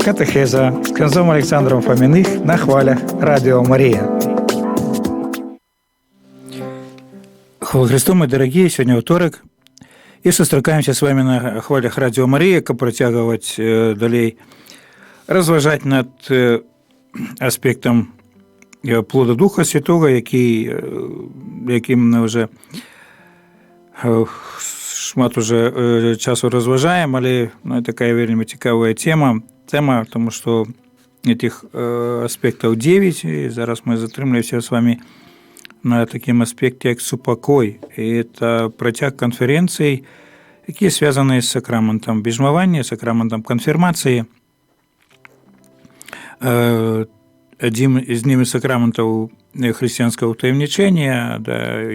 Катехеза з князем Александром Фоминых на хвалях Радио Мария. Хвала Христу, мои дорогие, сегодня вторник. И сустракаемся с вами на хвалях Радио Мария, как протягивать далей, разважать над аспектом плода Духа Святого, яким ми вже шмат уже часу розважаємо, але така вельми цікава тема, тому що этих аспектов 9, и зараз мы затримаемся с вами на таким аспекте, как супокой. И это протяг конференций, які связаны с сакраментом бежмования, сакраментом конфирмации. Одним из ними сакраментов христианского утаємничення,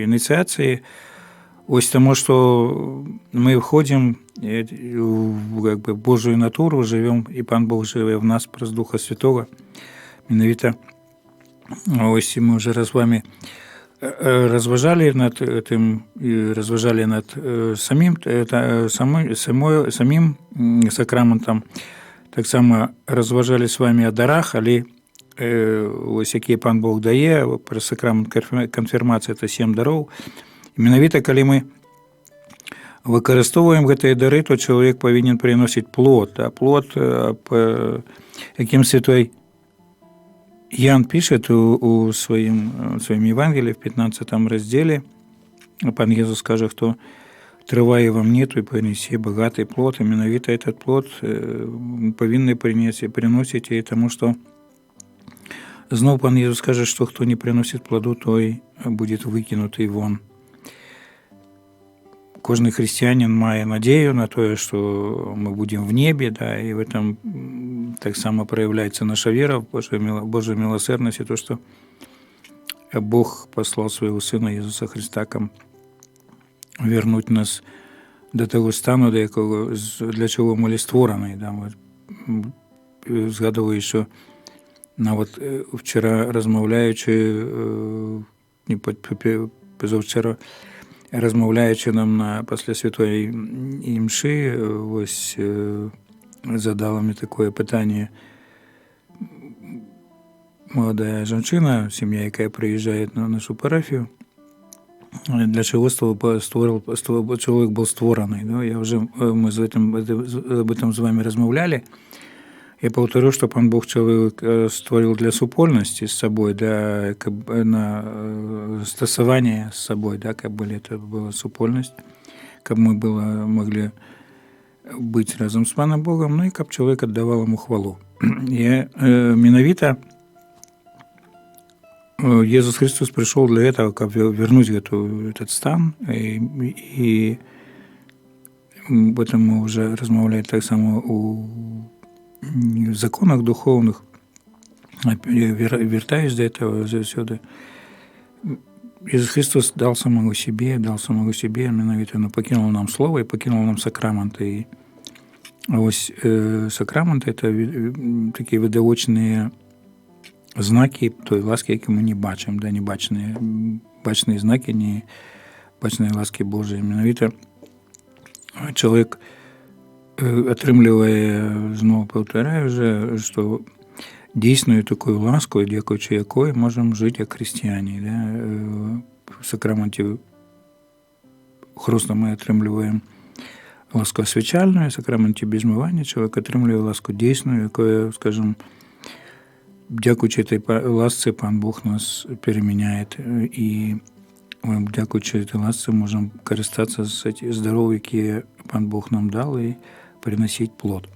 инициации. Ось тому, что мы входим в Божию натуру, живем, и Пан Бог живе в нас через Духа Святого. Менавіта, ось мы уже раз с вами розважали над этим, розважали над самим сакраментом, так само розважали з вами о дарах, але ось які Пан Бог дає, про сакрамент конфірмації – це 7 даров. І менавіта, коли ми використовуємо ці дари, то чоловік повинен приносити плод. А плод, яким святой Ян пише у своєму Євангелії в 15 розділі, Пан Ісус каже, хто триває во мне, той принесе багатий плод. І менавіта этот плод повинні приносити, тому що знову Пан Ісус каже, що хто не приносить плоду, той буде викинутий вон. Кожный христианин має надію на то, что мы будем в небе, да, и в этом так само проявляется наша вера в Божию милосердность, и то, что Бог послал своего Сына Иисуса Христа вернуть нас до того стану, для чого ми були створені. Да. Згадую, що навіть вчора розмовляючи, позавчора, розмовляючи нам після Святої Мши, ось задала мені таке питання молода жінка, сім'я, яка приїжджає на нашу парафію, для чого чоловік був створений. Ми об этом з вами розмовляли. Я повторю, что Пан Бог человек створил для супольности с собой, для стосования с собой, да, как бы это была супольность, как мы могли быть разом с Паном Богом, ну и как человек отдавал ему хвалу. И менавіта Иисус Христос пришел для этого, как вернуть этот стан, и об этом мы уже размовляли так само в законах духовных, вертаюсь до этого сюда. Иисус Христос дал самого себе, менавіта покинул нам Слово и покинул нам сакраменты. И ось сакраменты – это такие видовочные знаки той ласки, які ми не бачимо, да, не бачні знаки, не бачні ласки Божої. Менавіта чоловік отримлює, знову повторяю вже, що дійсною такою ласкою, дякуючи якої можемо жити як християни. Да? В сакраменті хресту ми отримуємо ласку освячальну, в сакраменті бежмовання чоловік отримує ласку дійсною, якою, скажімо, дякуючи цій ласці, Пан Бог нас переміняє. І дякуючи цій ласці можемо користатися з здоров'ям, які Пан Бог нам дав, і приносить плод.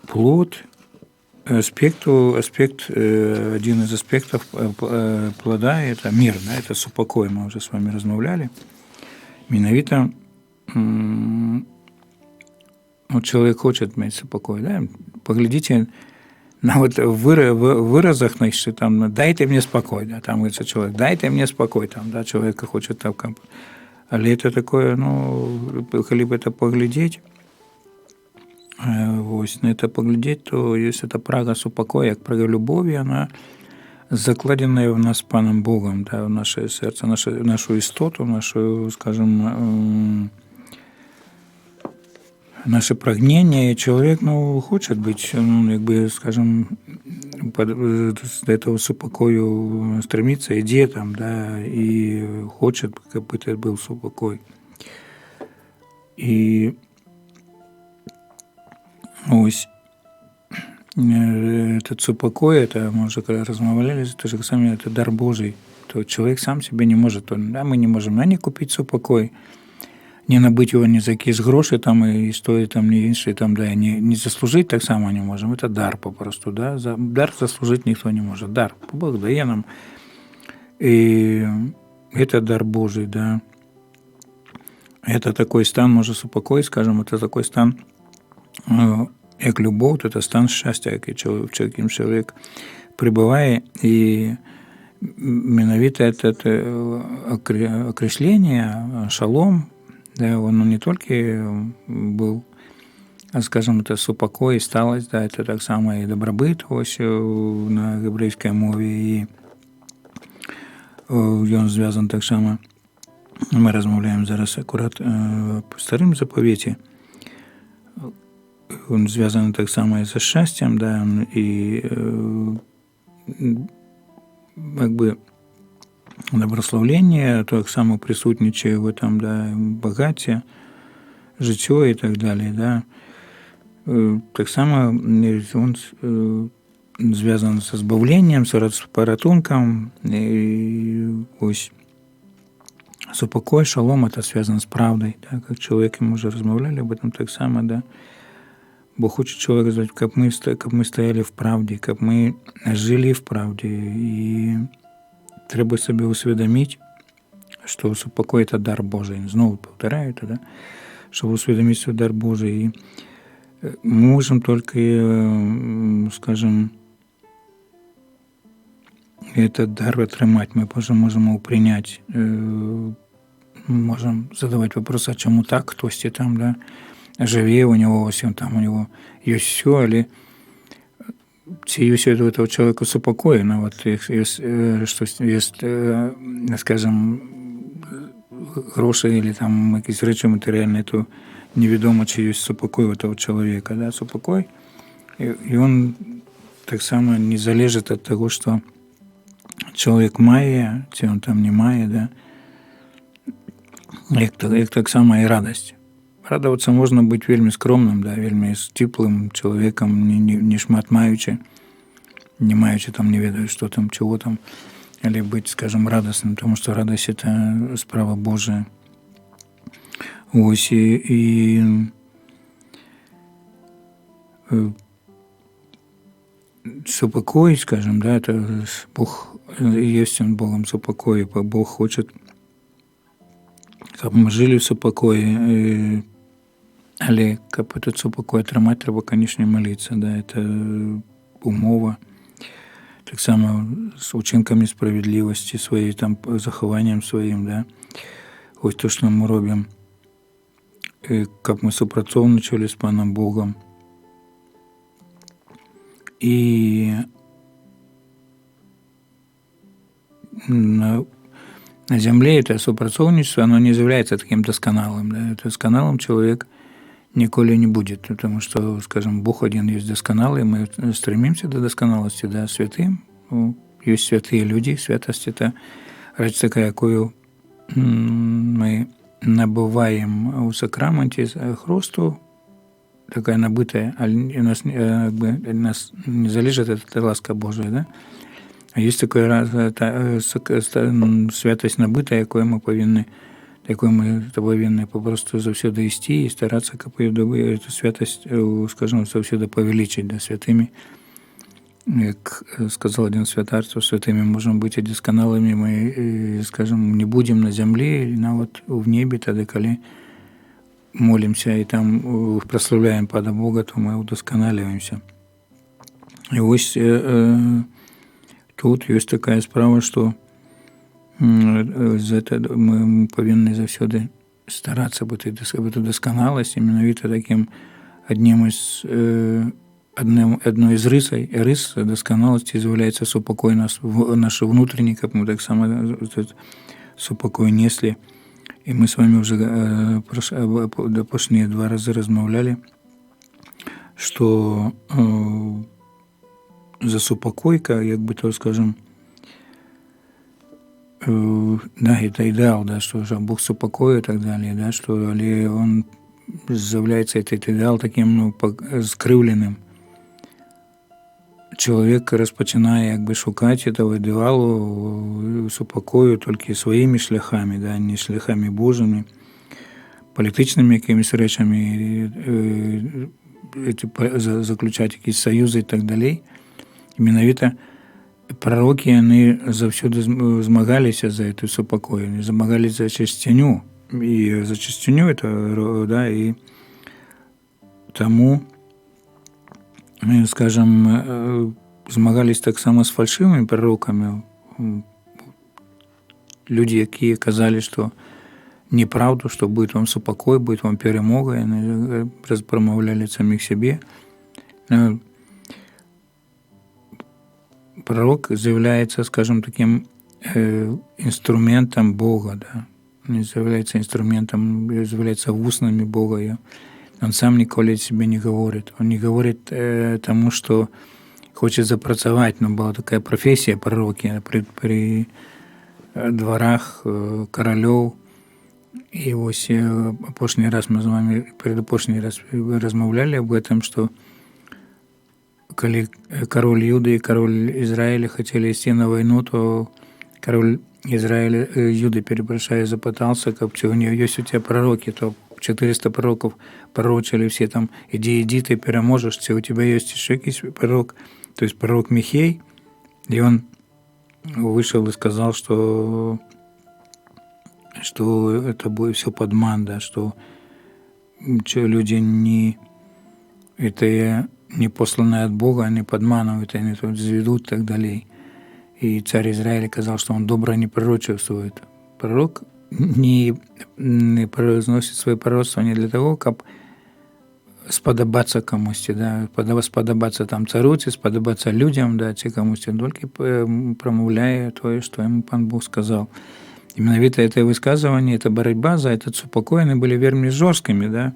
Плод, один из аспектов плода – это мир, да, это супокой, мы уже с вами размовляли. Менавіта, человек хочет иметь супокой, да? Поглядите на вот выразах, значит, там, дайте мне спокой, да, там говорится человек, дайте мне спокой, там, да, человек хочет там, але это такое, коли бы это поглядеть, ось на это поглядеть, то если это прага супокоя, як прага любові, вона закладена в нас Паном Богом, да, в наше серце, нашу істоту, нашу, скажімо, наше прагнение, и человек, хочет быть, скажем, до этого супокою стремится, иде там, да, и хочет, как бы это был супокой. І ось этот супокой, это мы уже когда размовляли, это же самое, это дар Божий. То человек сам себе не может, да, мы не можем не купить супокой, не набыть его ни за якісь гроші там, і стоїть там, ні інші, там, да, не заслужити так само не можем. Это дар попросту, да. Дар заслужить никто не может. Дар. Бог дає нам. И это дар Божий, да. Это такой стан, може супокой, скажем, это такой стан, як любов, это стан щастя, яким чоловік прибуває. І менавіта это окресление, шалом, да, он не только был, скажем, это супокой, сталость, да, это так само и добробыт ось на гебрейской мове, и он звязан так само. Ми розмовляємо зараз акурат по старим заповіті. Він зв'язаний так само і зі щастям, да, і якби добрословлення так само присутнічає в этом, да, багаття, життя і так далі, да. Так само він зв'язаний з збавленням, з порятунком, і ось супокой, шалом, это связано с правдой, да, как человек, мы уже размовляли об этом так само, да. Бог хочет человека знать, как мы стояли в правде, как мы жили в правде, и треба себе усведомить, что супокой – это дар Божий. Снова повторяю это, да, чтобы усведомить свой дар Божий. И мы можем только, скажем, этот дар отримать, мы позже можем его принять. Можем задавать вопросы, а чему так, хтось там, да, живе, у него всем там, у него есть все, или ці все у этого человека супокоєно, вот, что есть, скажем, гроші, или там якісь речі матеріальні, то невідомо, чи є супокой у этого человека, да, супокой, и он так само не залежит от того, что чоловік має, чи він там не має, да, як так само і радость. Радуватися можна бути вельми скромним, да, вельми теплим чоловіком, не шмат маючи, не маючи там, не ведаю, що там, чого там, или бути, скажем, радостним, тому що радость – це справа Божия. Ось, і супокой, скажем, да, это Бог, есть Он Богом супокой, Бог хочет, щоб ми жили в супокої, але щоб этот супокой отримати, треба, конечно, молитися, да, это умова. Так само з учинками справедливості своєю, там, захованням своїм, да, ось то, що ми робимо, як ми супрацовничали з Паном Богом. И на земле это сопрацовничество, оно не является таким досконалым. Да? Досконалым человек николи не будет, потому что, скажем, Бог один есть досконалый, мы стремимся до досконалости, да, святым. Есть святые люди, святость – это речь такая, якою мы набываем у сакраменті Христу, такая набытая, а у нас не залежит эта ласка Божия, да? А есть такая святость набытая, якою ми повинні попросту завсёды істи і старатися, щоб цю святость, скажімо, завсёды повеличить, да, святими. Як сказал один святар, то святыми можем быть и досконалыми мы, скажем, не будем на земле, а вот в небе, тогда, коли молимся и там прославляем Пана Бога, то мы удосконаливаемся. И ось тут есть такая справа, что мы повинны завсёды стараться бути досконалості, менавіта таким одной из рис досконалости является супокой нашу внутренний, как мы так само этот супокой несли І ми з вами вже апошнія 2 рази размаўлялі, што за супакойка, як бы то скажем, да, это ідэал, да, што Бог супакою і так далее, да, што, але он з'являецца этот ідэал таким скрыўленым. Чалавек распачынае як бы шукаць этого ідэалу супакою толькі сваімі шляхамі, да, не шляхамі Божымі, палітычнымі якімись рэчамі, заключаць якісь саюзы і так далей. І менавіта прарокі, яны заўсёды змагаліся за эту супакою, яны змагаліся за чысціню. І за чысціню это, да, і таму, скажем, змагались таксама з фальшивымі пророкамі. Людзі, якія казалі, што неправду, што будет вам супакой, будет вам перамога, яны прамаўлялі саміх сябе. Пророк з'яўляецца, скажем, таким інструментам Бога, да. Он з'яўляецца інструментам, з'яўляецца вуснамі Бога. Он сам ніколі себе не говорит. Он не говорит тому, что хочет запрацаваць. Но была такая профессия пророки при дворах королёў. И вось апошні раз мы з вами, предапошні раз размаўлялі об этом, что калі король Юды и король Израиля хотели идти на войну, то король Израиля, Юды, запытался, как у него есть у тебя пророки, то 400 пророков пророчили все там, иди, ты переможешь, у тебя есть еще какой-то пророк, то есть пророк Михей, и он вышел и сказал, что это будет все подман, да, что люди это не посланные от Бога, они подманывают, они тут заведут и так далее. И царь Израиля сказал, что он добро не пророчествует. Пророк не произносит свои пророцтва не для того, как сподобаться кому-то, да, сподобаться там царю, сподобаться людям, да, ці кому-то, только промовляя то, что ему пан Бог сказал. Именно это высказывание, это борьба за этот супокой, они были вельми жесткими, да.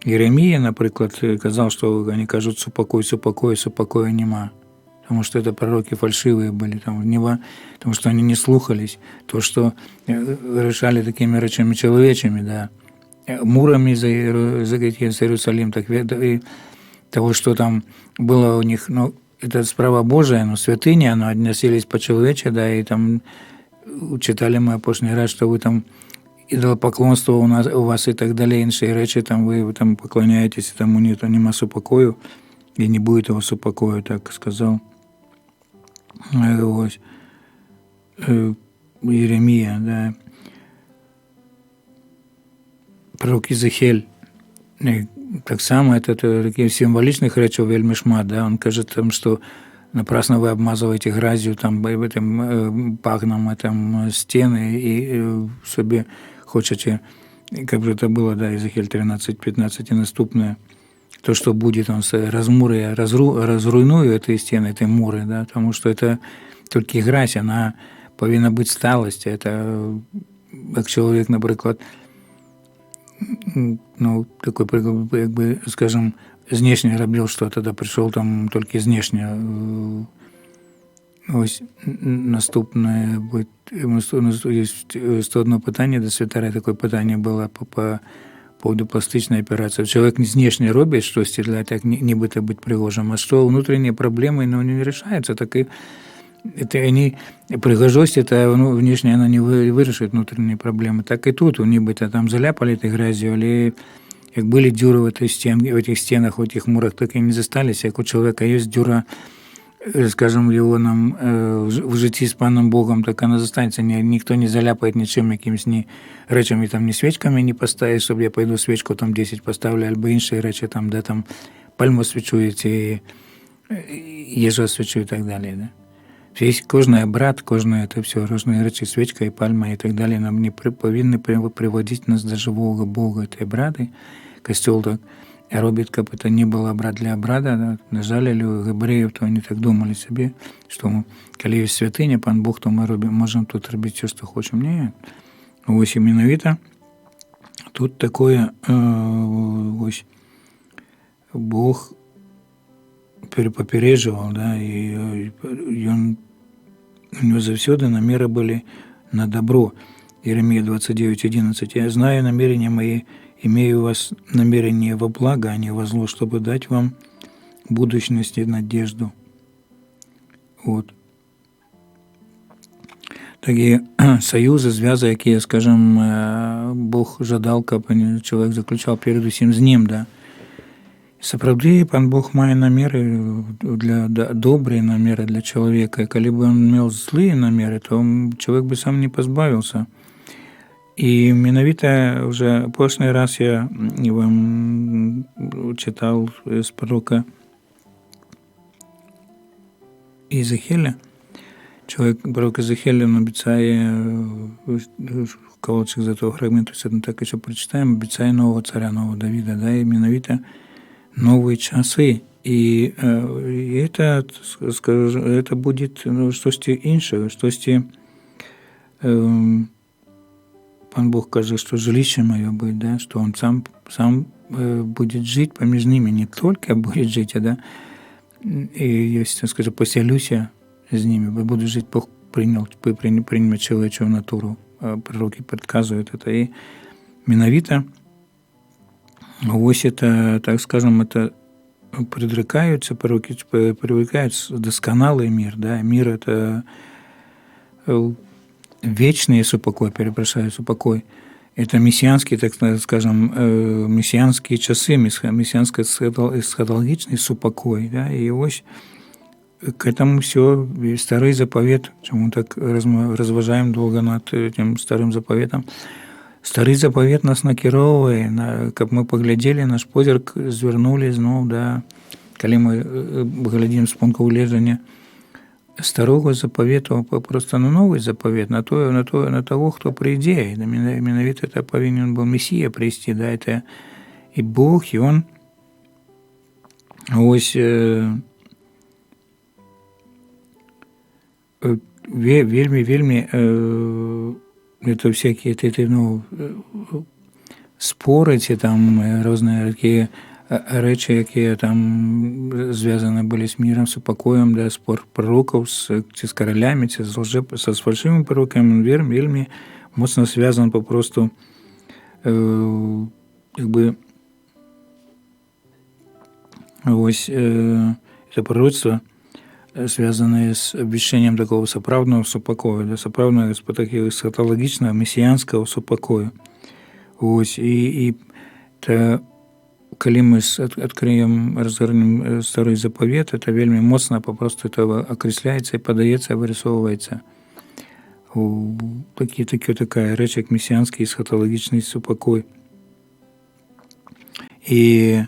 Иеремия, например, сказал, что они кажут супокоя нема. Потому что это пророки фальшивые были, потому что они не слухались. То, что решали такими речами человечими, да, мурами за Иерусалим, так и того, что там было у них, это справа Божия, святыня, но относились по-человече, да, и там читали мы опошний раз, что вы там идолопоклонство у вас и так далее, іншие речи, там вы там поклоняетесь, тому нема супокою, и не будет его супокою, так сказал Иеремия, да. Пророк Ізахель, так само, это таких символичных речей вельми шмат, да, он каже там, что напрасно вы обмазываете грязью, там, этим пагном, там, стены, и себе хочете, как же это было, да, Ізахель 13-15 и наступное, то, что будет, он разруйную эти стены, эти муры, да, потому что это только грязь, она повинна быть сталость, это как человек, например, такой, как бы, скажем, знешне робил, что тогда пришел там только знешне. Ось наступне, есть 101 питання до святаря, таке питання було по поводу пластичной операции. Человек знешне робит что-то для так нібито быть пригожим, а что внутренние проблемы, не решаются, так и это они пригожость, это внешне она не вирішить внутренние проблемы. Так и тут, нібито там заляпали этой грязью, але як были дюры в этих стенах, в этих мурах, так и не застались. Як у человека есть дюра, скажем, его нам в житті с паном Богом, так она застанется, никто не заляпает ничем, якимось ни речами, там, ни свечками не поставить, чтобы я пойду свечку там 10 поставлю, альбо іншие речі, там, де там пальму свечуєте, їжу свечу і так далі, да. Есть кожный обряд, кожное это все, разные речи, свечка и пальма и так далее, нам не повинны приводить нас до живого Бога. Это обряды. Костел так робит, как это не был обряд для обряда. Да. Нажали у гебреев, то они так думали себе, что коли есть святыня, пан Бог, то мы можем тут робить все, что хотим. Нет. Ось именно это тут такое, ось, Бог папярэджваў, да, і ён, у него заўсёды намеры были на добро. Иеремия 29:11. «Я знаю намерения мои, имею у вас намерение во благо, а не во зло, чтобы дать вам будущность и надежду». Вот. Такі союзы, зв'язки, які, скажем, Бог жадал, каб чоловік заключав перед усім з ним, да. Сапраўды, пан Бог мае намеры добрыя намеры для чалавека. І калі б ён меў злыя намеры, то чалавек бы сам не пазбавіўся. І менавіта уже апошні раз я вам чытаў з пророка Езекіеля. Пророк Езекіель обіцяє, кавалочек з этого фрагменту, так еще прочитаем, обіцяє нового царя, нового Давида, да, и менавіта новые часы. И это будет штосьці іншае, штосьці, пан Бог каже, что жилище мое будет, да, что он сам будет жить поміж ними, не только будет жить, да, и я скажу, поселюся з ними, буду жить, Бог прийме чоловічу натуру, пророки предсказывают это, и менавіта ось это, так скажем, это предрекаются, пророки привлекают досконалый мир, да, мир это вечный супокой, супокой. Это мессианский, так скажем, мессианские часы, мессианско-эсхатологичный супокой, да, и ось к этому все Старый Заповет, чему так разважаем долго над этим Старым Заповетом. Старый Заповет нас накіроўвае, каб мы паглядзелі, наш позірк звернули зноў, да, калі мы глядзім з пункту гледжання Старого Заповету просто на Новый Заповет, на того, хто прийде. Менавіта это повинен был Мессия прийти, да, это и Бог, и Он ось вельмі это всякие споры, ці там розныя такія рэчы, якія там звязаны былі з мірам, з упакоем, да, спор пророкаў ці з каралямі, ці са фальшывымі пророкамі, вельмі моцна звязан попросту ось это пророцтво, связанные с обещанием такого соправдного супокоя, да, соправдного такого эсхатологичного, мессианского супокоя. Ось, и это, калі мы разгорнем Старый Заповет, это вельмі моцна попросту это окресляется и подається, вырисовывается. Такая рэч, як мессианский эсхатологичный супокой. И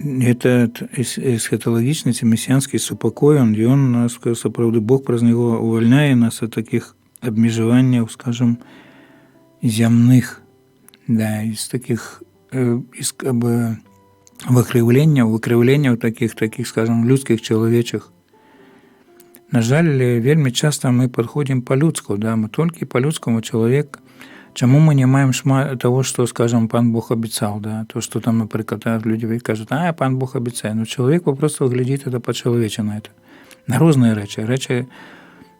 этот эсхатологічны ці мессіянскі супакой, ён нас, сапраўды, Бог праз него увольняе нас от таких абмежаванняў, скажем, зямных, да, из таких выкрыўленняў таких, скажем, людских, чалавечых. На жаль, вельмі часто мы подходим по-людску, да, мы только по-людскому человек. Чому мы не маем того, что, скажем, пан Бог обещал, да, то, что там, например, люди кажут, пан Бог обещает, но человек попросту глядит это по-человече на это, на разные речи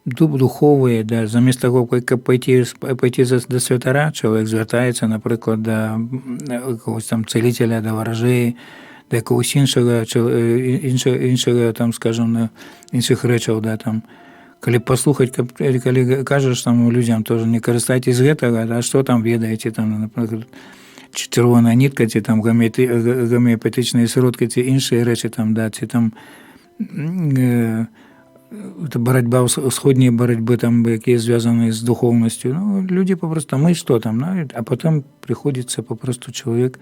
духовые, да, замест того, как пойти до святара, человек звертается, например, до якогось там целителя, до ворожеї, до якогось іншого, там, скажем, інших речей, да, там. Калі паслухаць, калі кажаш там людзям тоже не карыстайцесь гэтага, а што там ведаеце, там, напрыклад, чырвоная нітка, ці там гомеапатычныя сродкі, ці іншыя рэчы там, да, ці там барацьба, усходнія барацьбы, там, якія звязаны з духовнасцю. Ну, люди попросту, мы што там, ну, а потом приходится попросту чалавек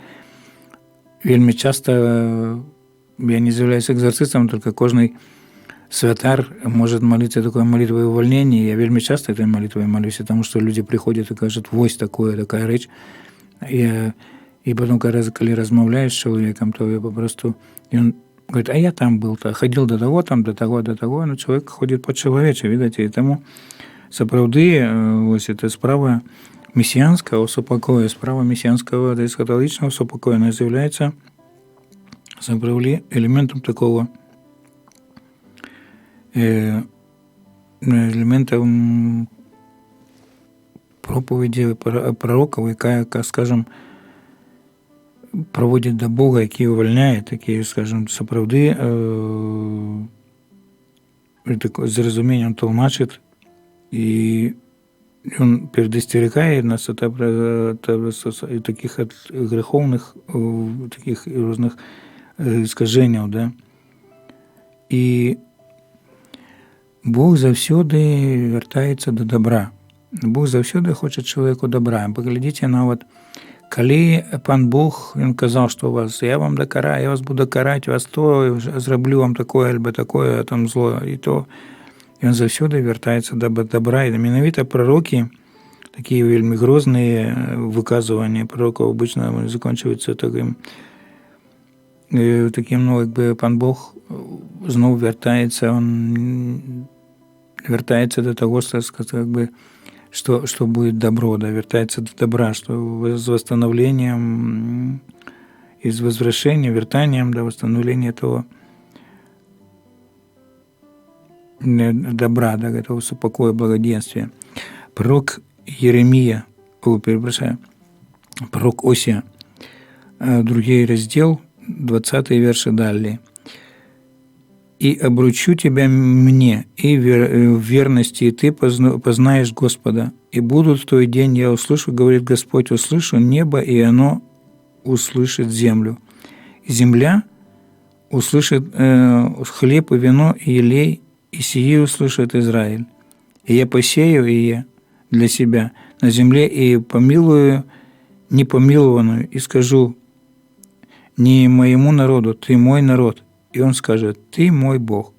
вельмі часто, я не з'яўляюсь экзарцыстам, только кожны святар может молиться такой молитвой увольнения. Я вельмі часто этой молитвой молюсь, потому что люди приходят и кажут, вось такая речь. И потом, когда размовляешь с человеком, то я попросту... И он говорит, а я там был, ходил до того, но человек ходит по-человече, видите, и тому сапраўды вось эта справа месіянскага супакою, справа месіянскага эсхаталагічнага супакою, она з'яўляецца сапраўды элементом такого элементом проповеди пророков, якая, скажем, проводит до Бога, який увольняє, який, скажем, сапраўды з розумінням тлумачить, і він предостерігає нас от таких от греховних, таких різних искаженняў, да? І Бог заўсёды вяртаецца до добра. Бог заўсёды хоча чалавеку добра. Паглядзіце нават, калі пан Бог, ён казаў, што вас, я вам дакараю, я вас буду караць, вас то, зраблю вам такое, альбо такое, там зло, і то, ён заўсёды вяртаецца до добра. І менавіта пророкі, такія вельмі грозныя выказванні пророкаў обычно заканчиваюцца таким, ну, якби пан Бог зноў вяртаецца, он вяртаецца до того, что будет добро, да, вяртаецца до добра, что с восстановлением и с возвращением, вертанием до восстановления того добра, да, этого покоя, благоденствия. Пророк Еремия, пророк Осия, 2 раздел, 20 верши далее. «И обручу тебя мне, и в верности, и ты познаешь Господа. И будут в той день, я услышу, говорит Господь, услышу небо, и оно услышит землю. И земля услышит хлеб и вино, и елей, и сии услышит Израиль. И я посею ее для себя на земле, и помилую непомилованную, и скажу не моему народу, ты мой народ». И он скажет, ты мой Бог.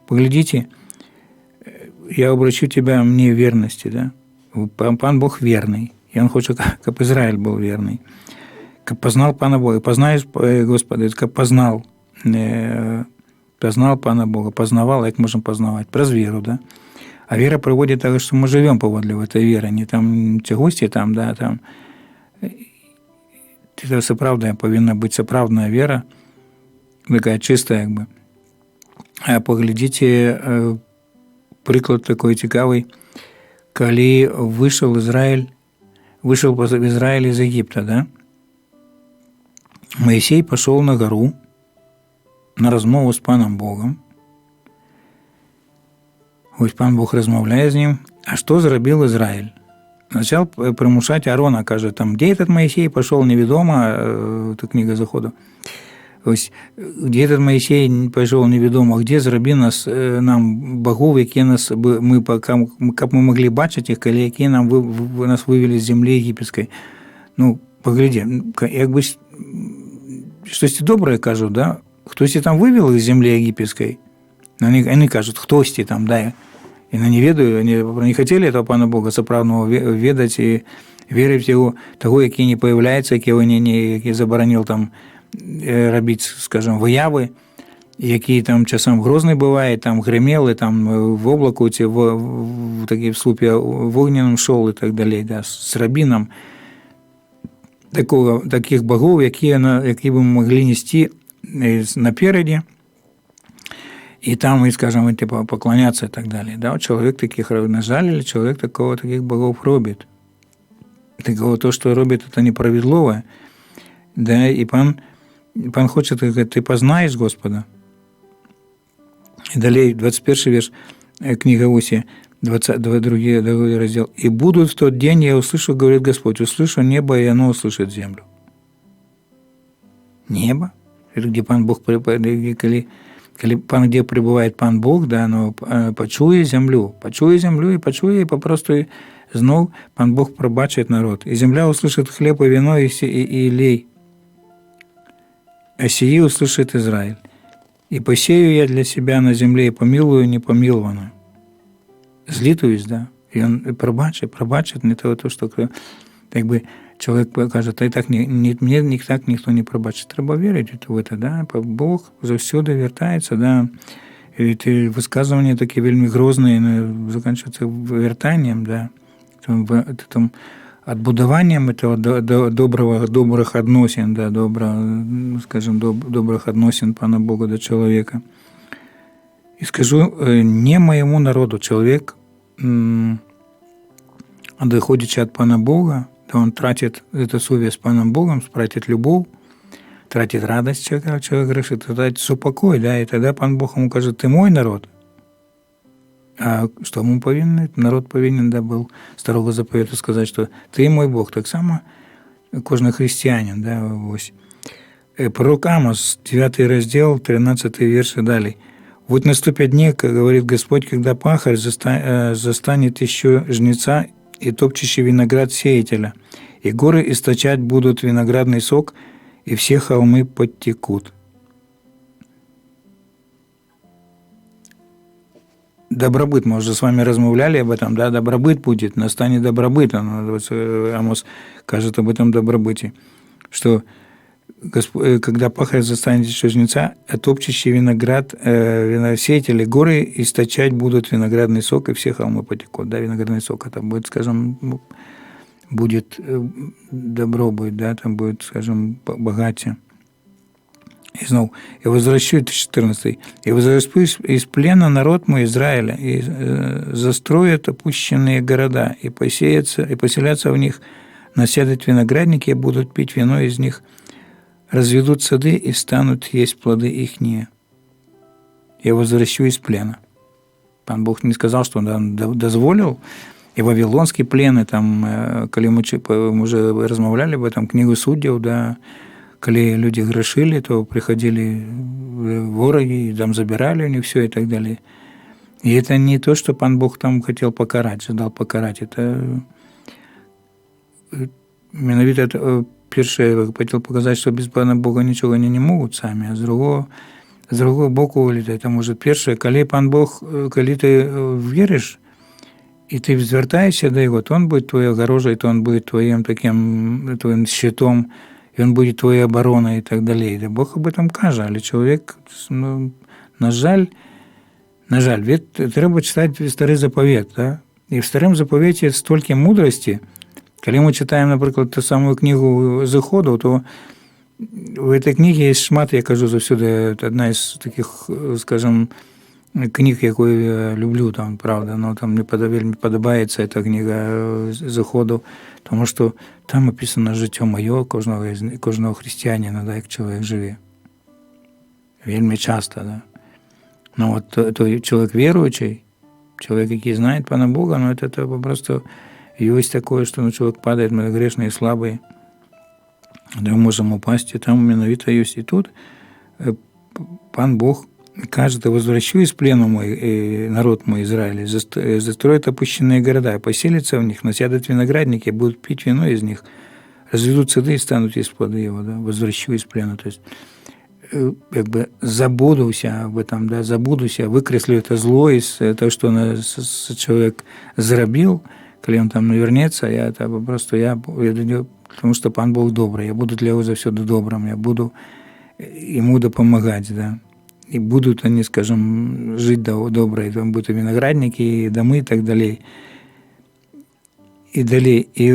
Поглядите, я обращу тебя мне в верности, да? Пан Бог верный, и он хочет, как Израиль был верный. Как познал Пана Бога, познаешь Господа, как познал Пана Бога, познавал, как можем познавать, праз веру, да? А вера приводит так, что мы живем поводле этой веры, не там тягости, там, да, там. Это соправдная, повинна быть соправдная вера, такая чистая, якби. А поглядите, приклад такой цікавий, коли вышел Израиль из Египта, да? Моисей пошел на гору на розмову з паном Богом. Ось пан Бог розмовляє з ним. А що зробив Ізраїль? Начал примушать Аарона, каже, там, где этот Моисей пошел, неведомо, это книга Заходу. Ось, где этот Моисей пошел, неведомо, где зроби нам богов, які нас, как мы могли бачить їх, коли які нас вивели з землі єгипетської. Ну, погляди, якби щось добре кажуть, да? Хтось там вивел із землі єгипетської, вони кажуть, хтось там, да, и они не ведают, они не хотели этого Пана Бога соправдного ведать и верить в Его, того, який не появляется, який заборонил там робить, скажем, вияви, який там часом грозний буває, там гремел, і там в облаку, в такій слупі вогняному шел і так далі, да, з рабіном. Таких богов, які би могли нести напереді, и там, и, скажем, типа, поклоняться и так далее. Да, вот человек таких, на жаль, человек таких богов робит. Такого то, что робит, это неправедливое. Да, и пан хочет, говорит, ты познаешь Господа. И далее, 21 верш, книга Осия, 22 раздел. «И будут в тот день, я услышу, говорит Господь, услышу небо, и оно услышит землю». Небо? Это где пан Бог, где пребывает пан Бог, да, оно почує землю, и попросту знов пан Бог пробачит народ. И земля услышит хлеб и вино, и лей. А сии услышит Израиль. И посею я для себя на земле, и помилую непомилованную. Злитуюсь, да, и он пробачит не то, что как бы чоловік каже, та й так мені ніхто не пробачить. Треба вірити в це, да? Бог завсюди вертається, да? І ті висказування такі вельми грозні, закінчуються вертанням, да? Там, отбудованием этого добрых относин, да, добрых относин Пана Бога до человека. И скажу, не моему народу человек, доходячи от Пана Бога, то он тратит эту совесть с Паном Богом, тратит любовь, тратит радость, человек грешит, тратит супокой, да, и тогда Пан Бог ему скажет: ты мой народ. А что ему повинен? Народ повинен, да, был Старого Заповіту сказать, что ты мой Бог. Так само кожный христианин, да, ось. Пророк Амос, 9 раздел, 13 верш и далее. Вот наступят дни, как говорит Господь, когда пахарь застанет еще жнеца и топчущий виноград сеятеля, и горы источать будут виноградный сок, и все холмы подтекут. Добробыт, мы уже с вами размовляли об этом, да, добробыт будет, настанет добробыт, Амос кажет об этом добробыте, что когда пахарь застанет еще жнеца, топчущий виноград, виносеятели, горы источать будут виноградный сок, и все холмы потекут, да, виноградный сок, это будет, скажем, будет добро будет, да, там будет, скажем, богатие. И снова, и возвращу, 14, и возвращу из плена народ мой Израиля, и застроят опущенные города, и поселятся в них, насядут виноградники, и будут пить вино из них, разведут сады, и станут есть плоды ихние. Я возвращу из плена. Пан Бог не сказал, что он дозволил, и вавилонский плен, и там, коли мы уже размовляли об этом, книгу Суддів, да, коли люди грешили, то приходили вороги, и там забирали у них все и так далее. И это не то, что Пан Бог там хотел покарать, ждал покарать. Это менавіта перше, хотел показать, что без Пана Бога ничего они не могут сами, а з другого боку, это может перше, коли Пан Бог, коли ты веришь, и ты звертаешься до Его, то Он будет твоей огорожей, то Он будет твоим таким, твоим щитом, и Он будет твоей обороной и так далее. Да Бог об этом каже, але чоловік, ну, на жаль, ведь треба читати Старий Заповіт, да? І в Старому Заповіті стільки мудрості. Коли ми читаємо, наприклад, ту саму книгу Заходу, то в цій книгі є шмат, я кажу завсюди, одна із таких, скажімо, книг, яку я люблю, там, правда, но там мені подобається ця книга Заходу, тому що там описано життя моє, кожного християнина, да, як чоловік живе. Вельми часто, да. Но от той чоловік віруючий, чоловік, який знає Пана Бога, ну, это просто есть такое, что ну, человек падает, мы грешные и слабые, да мы можем упасть, и там менавіта есть. И тут Пан Бог кажет: возвращу из плена мой народ мой Израиль, застроят опущенные города, и поселятся в них, насядут виноградники, будут пить вино из них, разведут сады и станут есть плоды его, да, возвращу из плена. То есть как бы забудуся об этом, да, выкреслю это зло из того, что человек заробил, когда он там навернется, потому что Пан Бог добрый, я буду для его завсёды добрым, я буду ему допомагать, да. И будут они, скажем, жить добро, там будут и виноградники, и домы, и так далее. И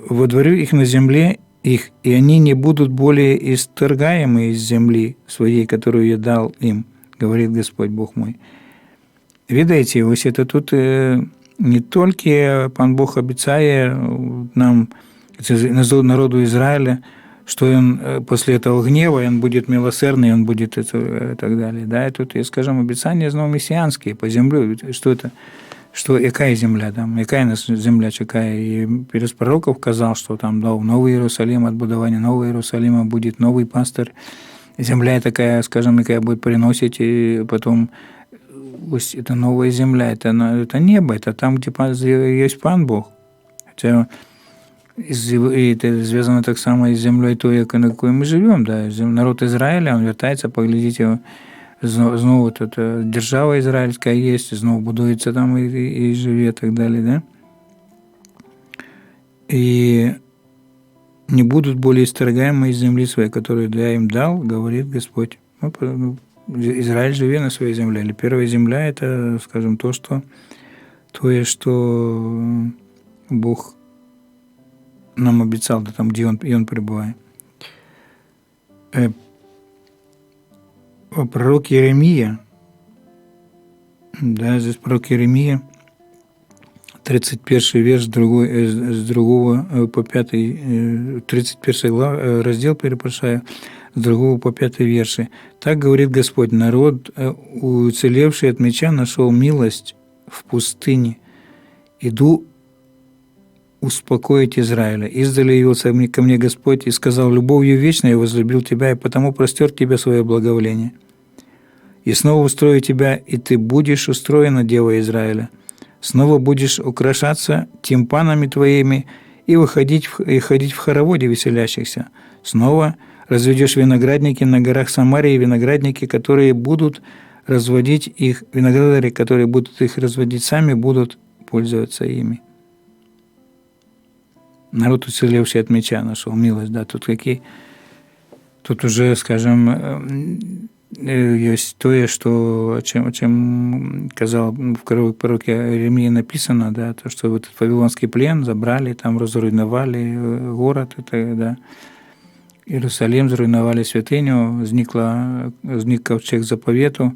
водворю их на земле их, и они не будут более исторгаемы из земли своей, которую я дал им, говорит Господь Бог мой. Видите, ось это тут не только Пан Бог обещает нам, народу Израиля, что он после этого гнева, он будет милосердный, он будет это, и так далее. Да, и тут, скажем, обещания знову мессианские по земле. Что это? Что, какая земля там? Какая нас земля чекає? И перед пророков сказал, что там Новый Иерусалим, отбудование Нового Иерусалима будет, новый пастырь. Земля такая, скажем, какая будет приносить, и потом это новая земля, это небо, это там, где есть Пан Бог. Хотя и это связано так само и с землей той, на якій ми живемо. Да? Народ Израиля, он вертається, поглядите, знову эта держава израильская есть, знову будуется там и живе, и так далее. Да? И не будут более исторгаемы из земли своей, которую я им дал, говорит Господь. Израиль живет на своей земле. Или первая земля – это, скажем, то, что Бог нам обещал, да, там, где Он пребывает. Пророк Иеремия, да, здесь пророк Иеремия, 31 верш, с другого по 5, 31 раздел, перепрошаю, с другого по 5 верши. «Так говорит Господь, народ, уцелевший от меча, нашел милость в пустыне. Иду успокоить Израиля. Издали явился ко мне Господь и сказал: любовью вечной я возлюбил тебя, и потому простер тебе свое благоволение. И снова устрою тебя, и ты будешь устроена, дева Израиля. Снова будешь украшаться тимпанами твоими и ходить в хороводе веселящихся. Снова разведешь виноградники на горах Самарии, виноградники, которые будут разводить их, виноградари, которые будут их разводить сами, будут пользоваться ими». Народ, уцелевший от меча, нашел милость. Да, тут уже, скажем, есть то, о чем казал в пророке Иеремии написано, да, то, что вот этот вавилонский плен забрали, там разруйновали город, это, да, Иерусалим, зруйновали святыню, возник ковчег заповету,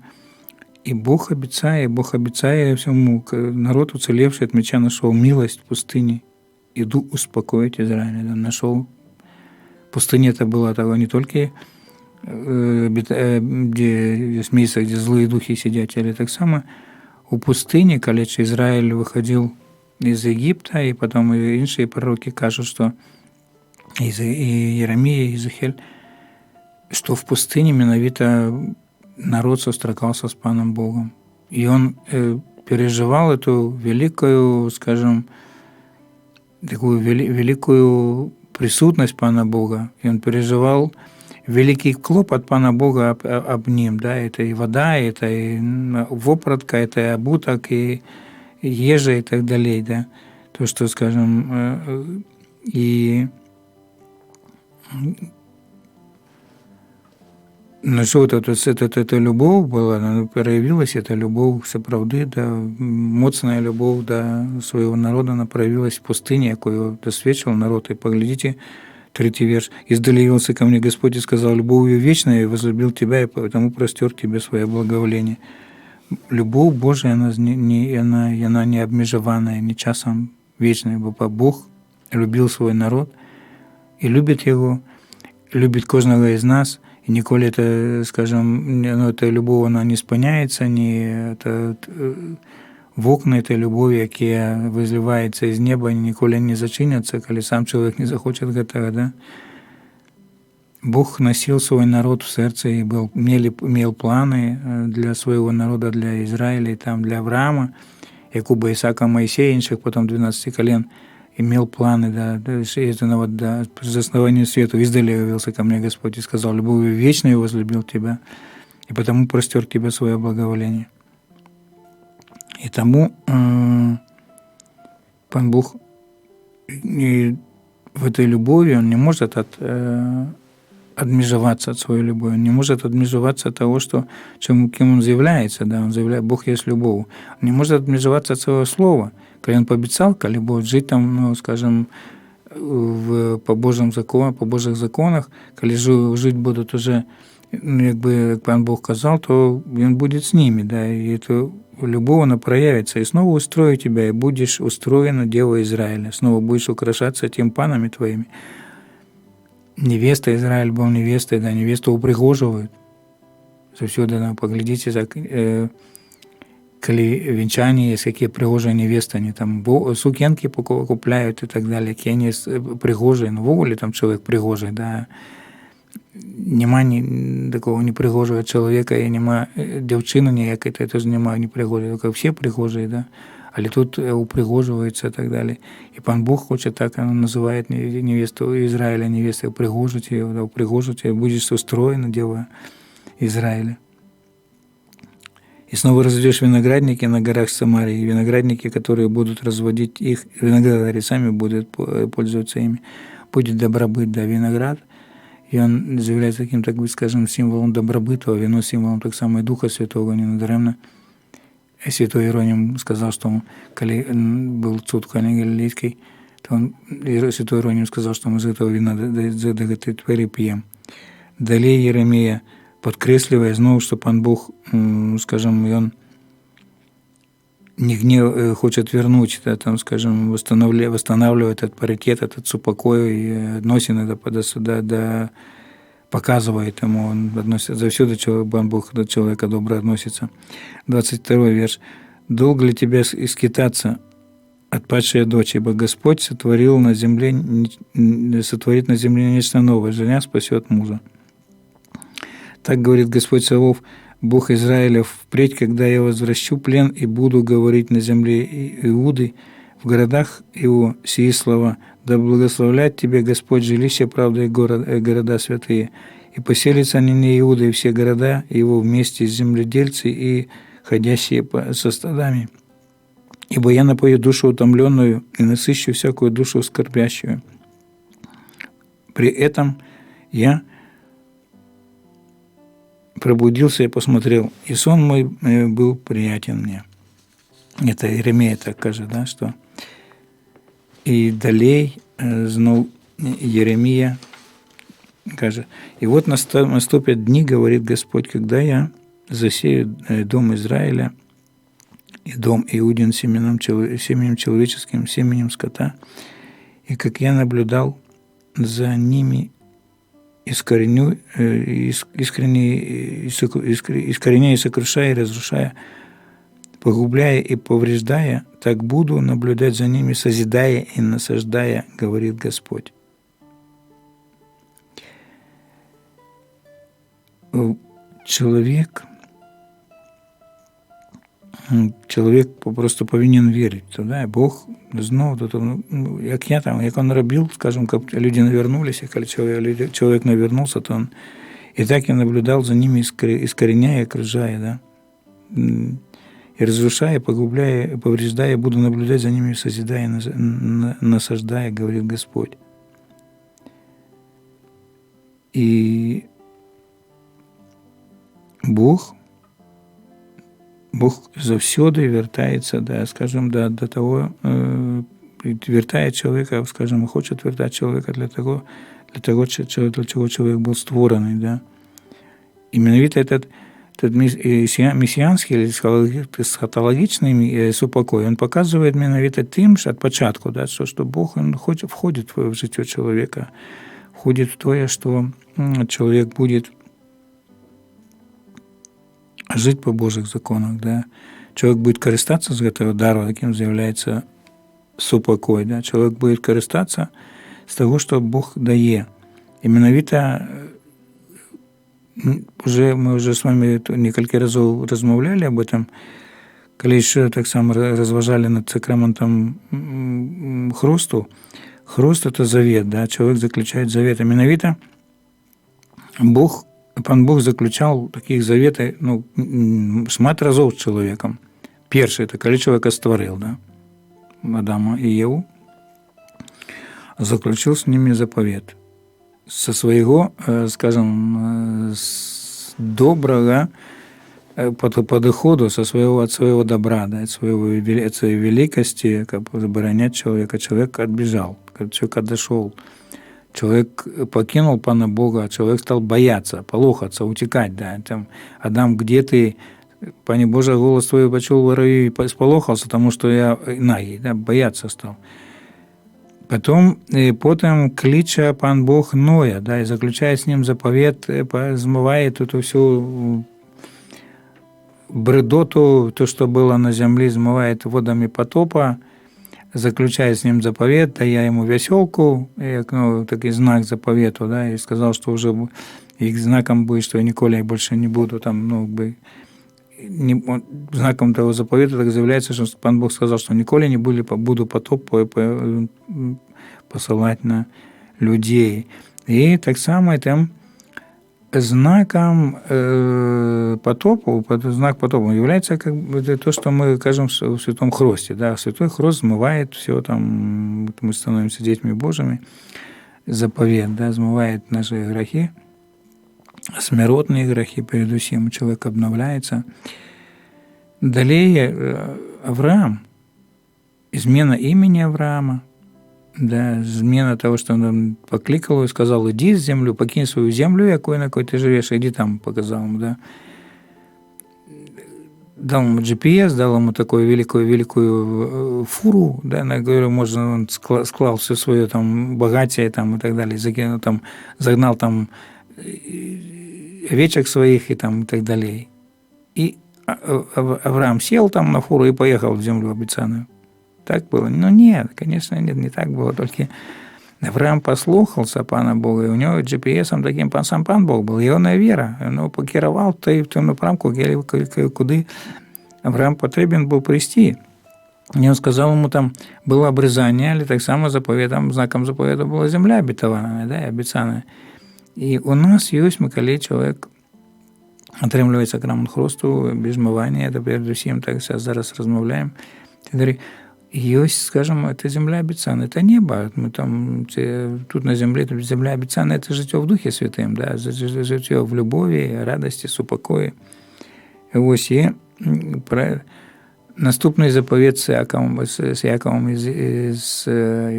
и Бог обещая всему народ, уцелевший от меча, нашел милость в пустыне. Иду успокоить Израиль. Да, нашел. Пустыня это была того не только где есть место, где злые духи сидят, але так само у пустыні, коли Израиль выходил из Египта, и потом и іншие пророки кажут, что и Иеремия, и Иезекииль, что в пустыне менавіта народ сустракался с Паном Богом. И он переживал эту великую, скажем, такую великую присутность Пана Бога. И он переживал великий клопот Пана Бога об ним. Да? Это и вода, это и вопротка, это и обуток, и ежа, и так далее. Да? То, что, скажем, и ну, что вот эта любовь была, она проявилась, эта любовь сапраўды, да, моцная любовь до своего народа, она проявилась в пустыне, якую досвечивал народ. И поглядите, 3 верш. «Издали явился ко мне Господь и сказал: любовью вечной я возлюбил тебя, и потому простер тебе свое благоволение». Любовь Божия, она не обмежеванная, не часом вечная, бо Бог любил свой народ и любит его, любит кожного из нас. И ніколи это, скажем, эта любовь, она не спыняется, вокна этой любові, які вызліваюцца из неба, ніколі не зачиняцца, калі сам человек не захочет гэтага. Да? Бог носил свой народ в сердце и имел планы для своего народа, для Израиля, и там для Авраама, Якуба, Исаака, Моисея, інших потом 12 колен, имел планы, да, до основания света. «Издали явился ко мне Господь и сказал: любовью вечной возлюбил тебя, и потому простер тебе свое благоволение». И тому Пан Бог в этой любови, Он не может отмежеваться от своей любови, Он не может отмежеваться от того, кем Он заявляется. Да? Бог есть любовь. Он не может отмежеваться от своего слова. Коли Он пообещал, коли будет жить там, ну, скажем, по Божьих законах, коли жить будут уже, как Пан Бог сказал, то Он будет с ними, да, и эту любовь, она проявится, и снова устрою тебя, и будешь устроена, дева Израиля, снова будешь украшаться тимпанами твоими. Невеста Израиль был невестой, да, невесту упригоживают. Завсёды, да, поглядите, коли венчание есть, какие пригожие невесты, они там сукенки купляют и так далее, какие они пригожие, ну, вовле там человек пригожий, да, нема такого непригожого чоловіка, і нема дівчини ніякої, то теж немає непригожої, тільки всі пригожі, да? Але тут упригожуються і так далі. І Пан Бог хоче так, він називає невесту Ізраїля, невесту, упригожить її, да, упригожить її, будеш устроєна, дева Израиля. И снова разведешь виноградники на горах Самарии, виноградники, которые будут разводить их, виноградари сами будут пользоваться ими. Будет добробыт, да, виноград, и он является таким, так бы скажем, символом добробыту, а вино символом так само и Духа Святого, ненадаремно. Святой Иероним сказал, что когда был суд в Кане Галилейской, то он, Святой Иероним сказал, что мы из этого вина до теперь пьем. Далее Еремия, подкресливая знову, что Пан Бог, скажем, и он не гнев, хочет вернуть, да, там, скажем, восстанавливать этот паритет, этот супокой и относины до показывает ему, он относится, завсюду Пан Бог до человека добро относится. 22 верш. «Долго ли тебя скитаться, отпадшая дочь, ибо Господь сотворит на земле нечто новое, жена спасет мужа. Так говорит Господь Савов, Бог Израиля, впредь, когда я возвращу плен и буду говорить на земле Иуды, в городах его сии слова, да благословляет тебе Господь жилище, правда, и города святые, и поселятся ныне Иуда и все города его вместе с земледельцы и ходящие со стадами. Ибо я напою душу утомленную и насыщу всякую душу скорбящую. При этом я пробудился и посмотрел, и сон мой был приятен мне». Это Иеремия так каже, да, что «И далей знал Еремия, каже, и вот наступят дни, говорит Господь, когда я засею дом Израиля и дом Иудин семенем человеческим, семенем скота, и как я наблюдал за ними, искореняя и сокрушая, и разрушая, погубляя и повреждая, так буду наблюдать за ними, созидая и насаждая, говорит Господь». Человек просто повинен вірити. Да? Бог знову, як он робив, скажем, как люди навернулись, когда человек навернулся, то он и так я наблюдал за ними, искореняя, окружая, да? И разрушая, погубляя, повреждая, буду наблюдать за ними, созидая, насаждая, говорит Господь. И Бог завсёды вертається, да, скажем, до того, вертає чоловіка, скажем, хоче вертати чоловіка для того, для чого чоловік був створений. Да. Именно этот мессианский или эсхатологичный супокой, он показывает именно тем, что от початку, да, что Бог он входит в життя человека, входит в то, что человек будет жить по Божьих законах, да. Человек будет користатися з этого дару, яким з'являється супокой, да. Человек будет користатися з того, що Бог дає. Именно мы уже с вами несколько разов размовляли об этом, коли еще так само розважали над сакраментом хрусту. Хруст – это завет, да, человек заключает завет. Именно Пан Бог заключал таких заветов, шмат разов с человеком. Перший – это коли человека створил, да, Адама и Еву, заключил с ними заповед. Со своего, скажем, доброго подхода, от своего добра, да, от своей великости, как заборонять человека. Человек отбежал, человек отошел. Человек покинул Пана Бога, человек стал бояться, полохаться, утекать. Да. Там, Адам, где ты? Пане Боже, голос твой почул воровей, сполохался, потому что я нагий, да, бояться стал. Потом клича Пан Бог Ноя, да, и заключая с ним заповед, смывает эту всю бредоту, то, что было на земле, смывает водами потопа, заключая с ним заповед, дая ему веселку, такой знак заповету, да, и сказал, что уже их знаком будет, что я николи больше не буду там, знаком того заповета так заявляется, что Пан Бог сказал, что николи не буду потоп посылать на людей. И так само там знаком потопу, знак потопа является как бы то, что мы кажем в Святом Хросте. Да? Святой Хрост смывает все, там, мы становимся детьми Божьими. заповед, да, змывает наши грехи, смиротные грехи, перед усім человек обновляется. Далее Авраам, измена имени Авраама, да, змена того, что он покликал его и сказал: иди с землю, покинь свою землю, на якой ты живешь, иди там, показал ему, да. Дал ему GPS, дал ему такую великую фуру, да, на которую можно, он склал все свое там богатие там, и так далее, закинул, там, загнал там овечек своих и так далее. И Авраам сел там на фуру и поехал в землю обетованную. Так было? Ну нет, конечно, нет, не так было. Только Авраам послухался пана Бога, и у него GPS-ом таким сам пан Бог был, ігона віра. Він покерував в тому напрямку, куди Авраам потрібен був прийти. І він сказав йому, там було обрізання, але так само заповідом, знаком заповіду була земля обетована, да, обіцяна. І у нас є, коли чоловік отримує сакрамент хресту, без змивання, це передусім, так зараз розмовляємо, есть, скажем, это земля обетованная, это небо. Мы там, тут на земле, тут земля обетованная, это житье в Духе Святым, да, житье в любові, радості, супокої. Ось і наступний заповідь з Яковом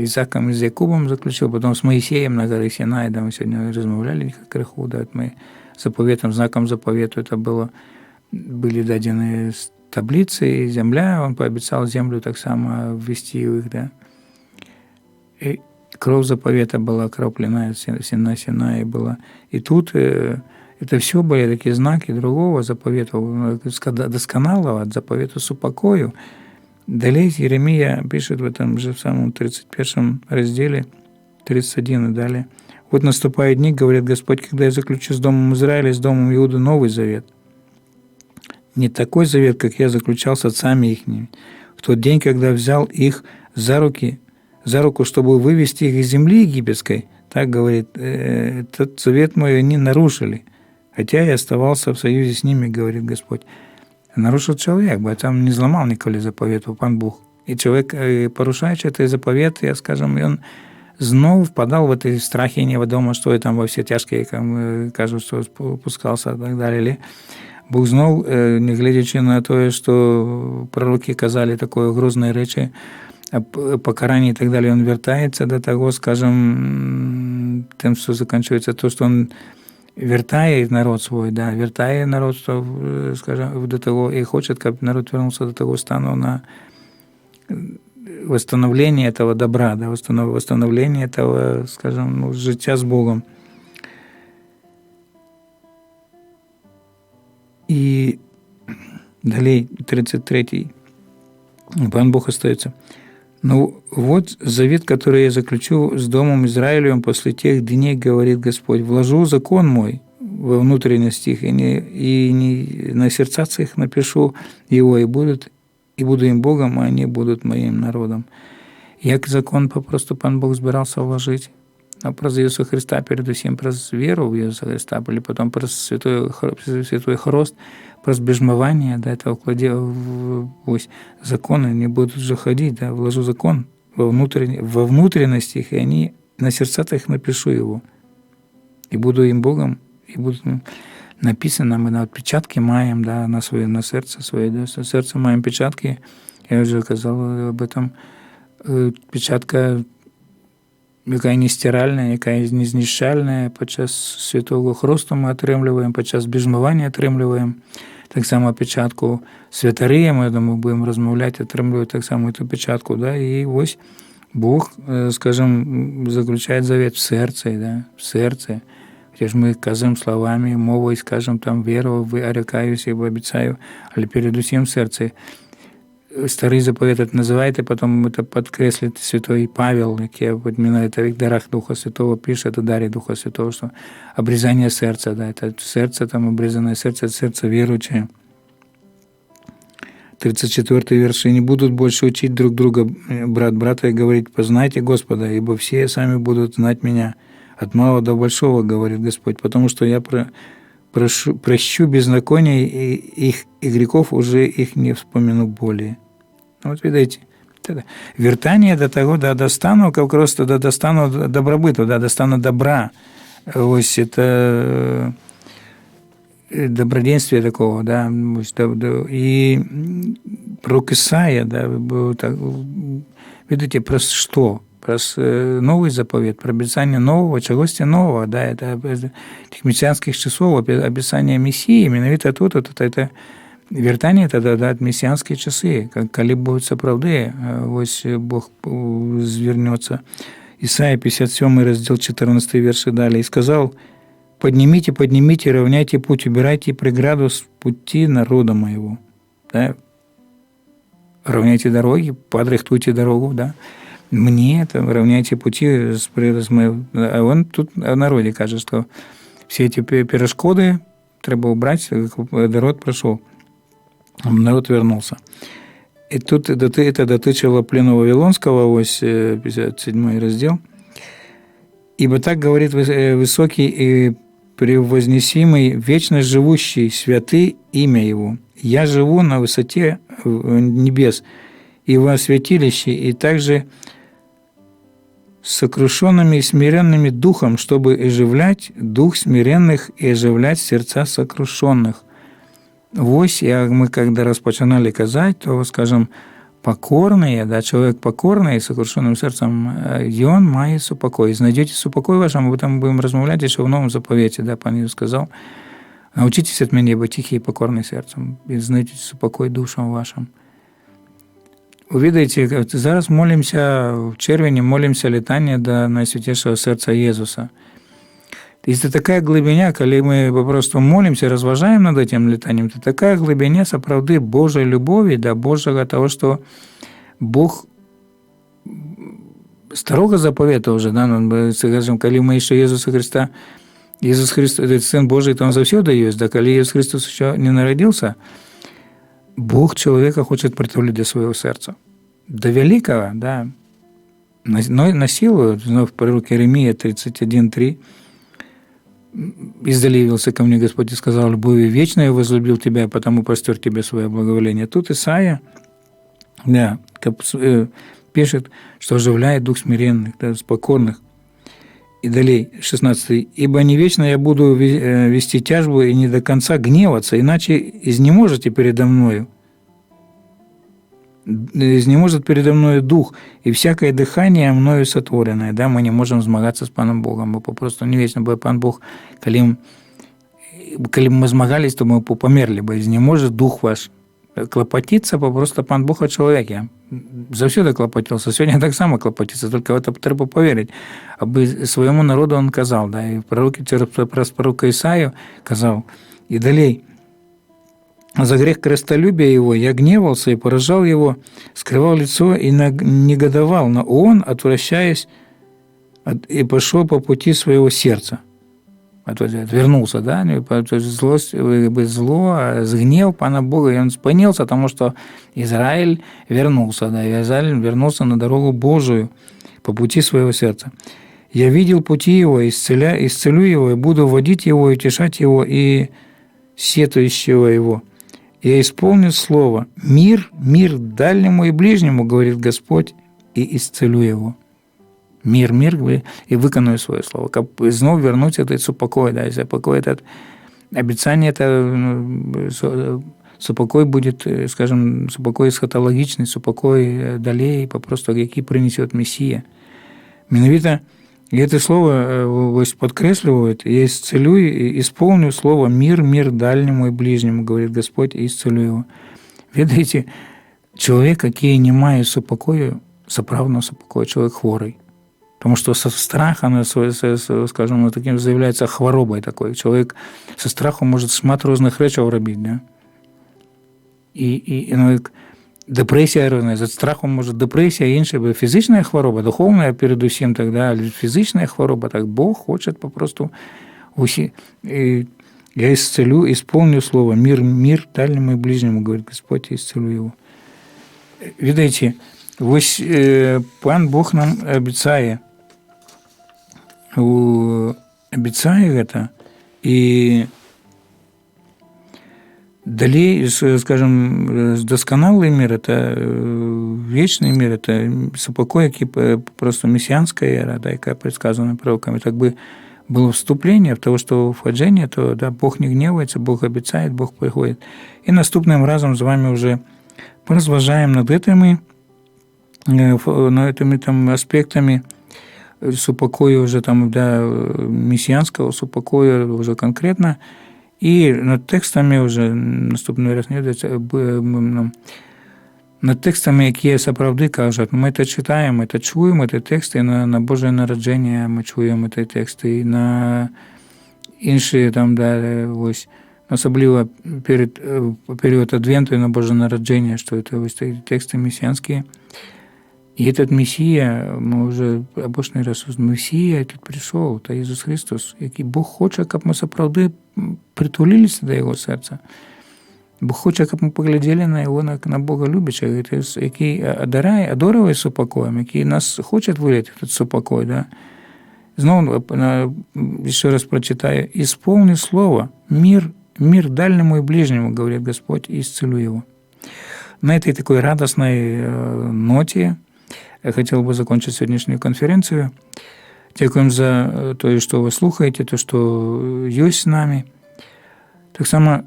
Ісаком і з Якубом заключив, потім з Моїсеєм на горі Синай, да, ми сьогодні розмовляли криху, да, ми заповітом, знаком заповіту, это было, были дадені таблицы, земля, он пообещал землю так само ввести в их, да. И кровь заповета была окроплена, на Синае была. И тут это все были такие знаки другого заповета, досконалого, от заповета с упокою. Далее Еремия пишет в этом же самом 31 разделе, 31 и далее. «Вот наступают дни, говорит Господь, когда я заключу с домом Израиля, с домом Иуды новый завет. Не такой завет, как я заключал с отцами ихними, в тот день, когда взял их за руку, чтобы вывести их из земли египетской». Так говорит, этот завет мой они нарушили, хотя я оставался в союзе с ними, говорит Господь. Нарушил человек, бо там не зламав ніколи заповіт, пан Бог. І чоловік, порушаючи цей заповіт, я скажем, він знову впадав в ці страхи невідомо, що і там во всі тяжкі, кажуть, що спускався і так далі. Бог знов, не глядячи на те, що пророки казали такої грозної речі, покарання і так далі, він вертається до того, скажем, тим, що закінчується то, що він вертає народ свой, да, вертає народ, скажем, до того, и хочет, как народ вернулся до того стану на восстановление этого добра, да, восстановление этого, скажем, життя с Богом. И далее 33-й, пан Бог остается. «Ну вот завет, который я заключу с домом Израилевым после тех дней, говорит Господь, вложу закон мой во внутренность их, и не на сердцах их напишу его, и буду им Богом, а они будут моим народом». Як закон попросту пан Бог збирався вложити? А про Ісуса Христа, передусім, про віру в Ісуса Христа, или потом про святой хрост, про збіжмування, да, это вкладе, ось, законы не будут же ходить, да, вложу закон во внутренность их, и они на сердцах их напишу его, и буду им Богом, и будут написано, мы на отпечатки маем, да, на сердце свое, да, сердце маем печатки, я уже сказал об этом, печатка, яка не стиральна, яка не знішальна, під час святого хресту ми отримуємо, під час біжмування отримуємо. Так само печатку святарія, ми, я думаю, будемо розмовляти, отримують так само цю печатку. Да? І ось Бог, скажем, заключає завет в серці, да? В серці. Хоча ж ми кажемо словами, мовою, скажем, там, віру, орякаюся, обіцяю, але передусім в серці. Старий заповіт это називаєте, потім це підкреслить святой Павел, який упоминає в дарах Духа Святого, пише о дарі Духа Святого, що обрізання серця, да, це серце, там обрізане серце, серце віруюче. 34-й верш. «И не будут больше учить друг друга, брат брата, и говорить, познайте Господа, ибо все сами будут знать меня, от малого до большого, говорит Господь, потому что я прощу беззакония их и грехов, уже их не вспомину более». Вот видите, Вертание до того, да стану, как просто да достану добробыту, да достану добра. Ось это доброденствие такого, да, и пророк Исаия, да, видите, про что? Про новый заповедь, про обещание нового, чогось нового, да, это этих мессианских часов, описание Мессии, именно тут, это вертание тогда, да, мессианские часы, коли будут сапраўды, ось Бог звернется. Исаия 57 раздел 14 верши далее, и сказал: поднимите, равняйте путь, убирайте преграду с пути народа моего. Да? Равняйте дороги, подрихтуйте дорогу, да? Мне там равняйте пути с моего. А он тут о народе кажет, что все эти перешкоды треба убрать, народ прошел, народ вернулся. И тут это дотычило плену Вавилонского, ось 57 раздел. «Ибо так говорит высокий и превознесимый, вечно живущий, святы имя Его. Я живу на высоте небес и во святилище, и также с сокрушенными и смиренными духом, чтобы оживлять дух смиренных и оживлять сердца сокрушенных». Вось, мы когда распочинали казать, то, скажем, покорные, да, человек покорный, с сокрушенным сердцем, он має супокой. Знайдете супокой вашим, об этом будем размовлять еще в Новом заповете, да, Пан Иисус сказал: научитесь от меня быть тихий и покорный сердцем, и знайдете супокой душам вашим. Ви видите, зараз молимся в червені, молимся літання до Найсвятейшего сердца Иисуса. Это такая глубина, когда мы просто молимся, разважаем над этим летанием, это такая глубина сапраўды Божьей любови, да, Божьего того, что Бог старого заповета уже, да, скажем, когда мы еще Иисуса Христа, Иисус Христос, это Сын Божий, то Он завсёды есть, да, когда Иисус Христос еще не народился, Бог человека хочет притулить до своего сердца. До великого, да, на силу, в пророке Иеремия 31:3, «Издали явился ко мне Господь и сказал: любовью вечной я возлюбил тебя, потому простер тебе свое благоволение». Тут Исаия, да, пишет, что оживляет дух смиренных, да, покорных. И далее, 16. «Ибо не вечно я буду вести тяжбу и не до конца гневаться, иначе изнеможете передо мною. Изнеможет передо мною дух, и всякое дыхание мною сотворенное». Да, мы не можем змагаться с Паном Богом, мы попросту не вечно, бо Пан Бог, коли мы змагались, то мы померли бы. Изнеможет дух ваш. Клопотиться попросту Пан Бог о человеке. Завсёды клопотился, сегодня так само клопотится, только в это треба поверить. Аби своему народу он казал, да, и пророка Исаию казал, и далее: «За грех крестолюбия его я гневался и поражал его, скрывал лицо и негодовал, но он, отвращаясь, и пошел по пути своего сердца». Отвернулся, да, злость, зло, гнев Пана Бога, и он спонился, потому что Израиль вернулся, да, Израиль вернулся на дорогу Божию по пути своего сердца. «Я видел пути его, исцелю его, и буду водить его, и утешать его, и сетующего его. Я исполню слово: мир дальнему и ближнему, говорит Господь, и исцелю его». Мир, и виконую своє слово. Как знов вернуть этот супокой, да, если покой этот обещание, это супокой будет, скажем, супокой эсхатологичный, супокой далее, попросту, який принесет Мессия. Менавіта, и это слово подкресливает: «Я исцелю и исполню слово мир дальнему и ближнему, говорит Господь, и исцелю его». Видите, человек, який не має супокою, справного супокою, человек хворый. Потому что со страха, скажем, таким заявляется хворобой такой. Человек со страхом может шмат разных речей робить, да? И депрессия разная, за страхом может депрессия, інша, фізична хвороба, духовна передусім, тогда фізична хвороба, так Бог хочет попросту усі. «Я исцелю, исполню слово мир дальнему и ближнему, говорит Господь, и исцелю его». Видите, ось Пан Бог нам обіцяє гэта, і Далее, скажем, досконалый мир – это вечный мир, это супокой, який просто мессианская эра, да, яка предсказана пророками. Так бы было вступление в того, что вхождение, то да, Бог не гневается, Бог обещает, Бог приходит. И наступным разом с вами уже поразважаем над этими там аспектами супокоя уже там, да, мессианского супокоя уже конкретно, и над текстами уже наступний раз над текстами, які сапраўды кажуть. Ми це читаємо, ми це чуємо, ці тексти, на Боже народження ми чуємо ці тексти, і на інші там, да, ось, особливо період Адвенту і на Боже народження, що це ось ці тексти мессианські. И этот Мессия, мы уже обочный раз, Мессия этот пришел, это Иисус Христос, який Бог хоче, щоб ми сапраўды притулилися до Його серця. Бог хоче, щоб ми поглядели на Його, на Бога любячого, який одарує супокоєм, який нас хоче вилити в этот супокой. Да? Знову, еще раз прочитаю. «Исполни слово, мир дальнему и ближнему, говорит Господь, и исцелю его». На этой такой радостной ноте я хотел бы закончить сегодняшнюю конференцию. Дякуємо за то, що ви слухаєте, то, що є з нами. Так само,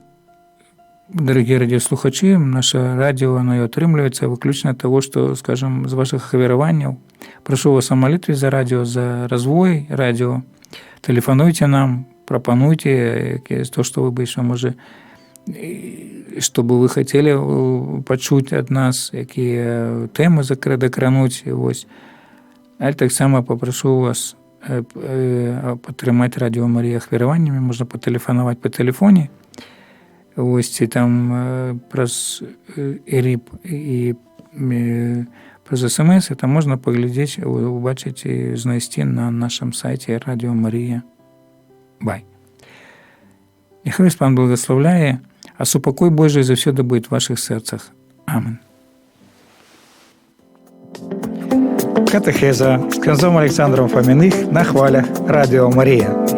дорогі радіослухачі, наше радіо, воно отримується виключно того, що, скажімо, з ваших вірувань. Прошу вас о молитві за радіо, за розвой радіо. Телефонуйте нам, пропонуйте то, що ви більше може, что бы вы хотели почуть от нас, какие темы докрануть. А так само попрошу вас підтримати Радіо Марія хвіруваннями. Можна потелефонувати по телефоні. Ось, і там праз РІП і праз СМС, там можна поглядіти, побачити і знайти на нашому сайті Радіо Марія. Бай. Нехай Господь благословляє, а супокой Божий завсёды будет в ваших сердцах. Аминь. Катехеза з князем Олександром Фоміних на хвалях Радіо Марія.